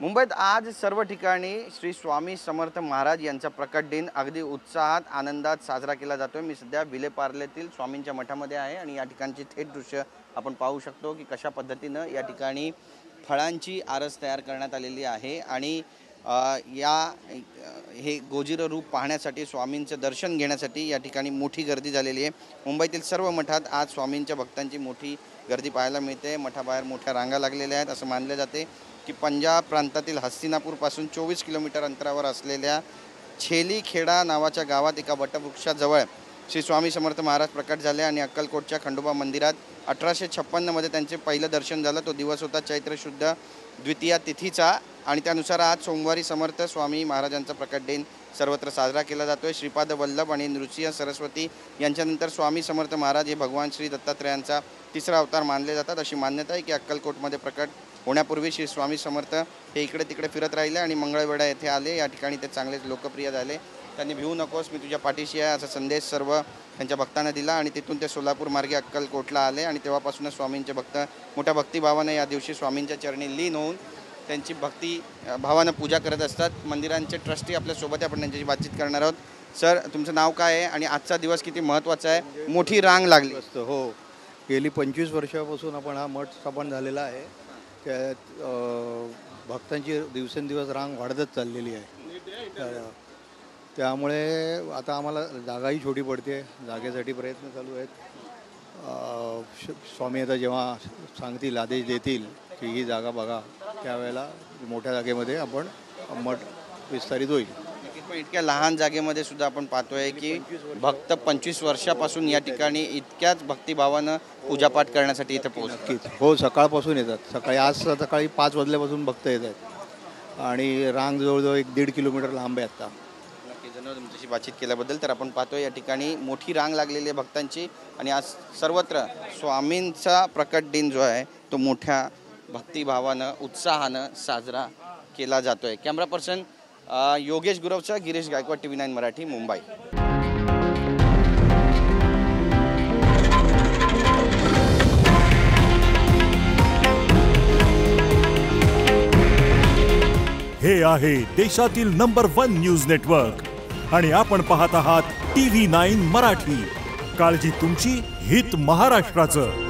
मुंबईत आज सर्व ठिकाणी श्री स्वामी समर्थ महाराज यांचा प्रकट दिन अगदी उत्साहात आनंदात साजरा केला जातोय। मी सध्या विलेपार्लेतील स्वामींच्या मठामध्ये आहे आणि या ठिकाणची थेट दृश्य आपण पाहू शकतो की कशा पद्धतीने या ठिकाणी फळांची आरस तयार करण्यात आलेली आहे आणि हे गोजिर रूप पाहण्यासाठी स्वामींचं दर्शन घेण्यासाठी या ठिकाणी मोठी गर्दी झालेली आहे। मुंबईतील सर्व मठात आज स्वामींच्या भक्तांची मोठी गर्दी पाहायला मिळते। मठाबाहेर मोठ्या रांगा लागलेल्या आहेत। असं मानले जाते की पंजाब प्रांतातील हस्तिनापूरपासून 24 किलोमीटर अंतरावर असलेल्या छेलीखेडा नावाच्या गावात एका वटवृक्षाजवळ श्री स्वामी समर्थ महाराज प्रकट झाले आणि अक्कलकोटच्या खंडोबा मंदिरात 1856 मध्ये त्यांचे पहिलं दर्शन झालं। तो दिवस होता चैत्र शुद्ध द्वितीया तिथीचा आणि त्यानुसार आज सोमवारी समर्थ स्वामी महाराजांचा प्रकट दिन सर्वत्र साजरा केला जातोय। श्रीपाद वल्लभ आणि नृसिंह सरस्वती यांच्यानंतर स्वामी समर्थ महाराज हे भगवान श्री दत्तात्रेयांचा तिसरा अवतार मानले जातात। अशी मान्यता आहे की अक्कलकोटमध्ये प्रकट होण्यापूर्वी श्री स्वामी समर्थ हे इकडे तिकडे फिरत राहिले आणि मंगळवेढा येथे आले। या ठिकाणी ते चांगलेच लोकप्रिय झाले। त्यांनी भिवू नकोस मी तुझ्या पाठीशी आहे असा संदेश सर्व त्यांच्या भक्तांना दिला आणि तिथून ते सोलापूर मार्गे अक्कलकोटला आले आणि तेव्हापासूनच स्वामींचे भक्त मोठ्या भक्तिभावाने या दिवशी स्वामींच्या चरणी लीन होऊन त्यांची भक्ती भावानं पूजा करत असतात। मंदिरांचे ट्रस्टी आपल्या सोबत आहे, आपण त्यांच्याशी बातचीत करणार आहोत। सर, तुमचं नाव काय आहे आणि आजचा दिवस किती महत्त्वाचा आहे? मोठी रांग लागली हो, गेली 25 वर्षापासून आपण हा मठ स्थापन झालेला आहे। त्यात भक्तांची दिवसेंदिवस रांग वाढतच चाललेली आहे। त्यामुळे आता आम्हाला जागाही छोटी पडते, जागेसाठी प्रयत्न चालू आहेत। स्वामी आता जेव्हा सांगतील, आदेश देतील की ही जागा बघा, त्यावेळेला मोठ्या जागेमध्ये आपण मठ विस्तारित होईल। पण इतक्या लहान जागेमध्ये सुद्धा आपण पाहतोय की भक्त 25 वर्षापासून या ठिकाणी इतक्याच भक्तिभावानं पूजापाठ करण्यासाठी इथे पोहोचतात। हो, सकाळपासून येतात। आज सकाळी 5 वाजल्यापासून भक्त येत आहेत आणि रांग जवळजवळ 1-1.5 किलोमीटर लांब आहे आता। धन्यवाद तुमच्याशी बातचीत केल्याबद्दल। तर आपण पाहतोय या ठिकाणी मोठी रांग लागलेली आहे भक्तांची आणि आज सर्वत्र स्वामींचा प्रकट दिन जो आहे तो मोठ्या भक्तिभावानं उत्साहानं साजरा केला जातोय। कॅमेरा पर्सन योगेश गुरवचा, गिरीश गायकवाड, TV9 मराठी, मुंबई। हे आहे देशातील नंबर 1 न्यूज नेटवर्क आणि आपण पाहत आहात TV9 मराठी। काळजी तुमची, हित महाराष्ट्राचं।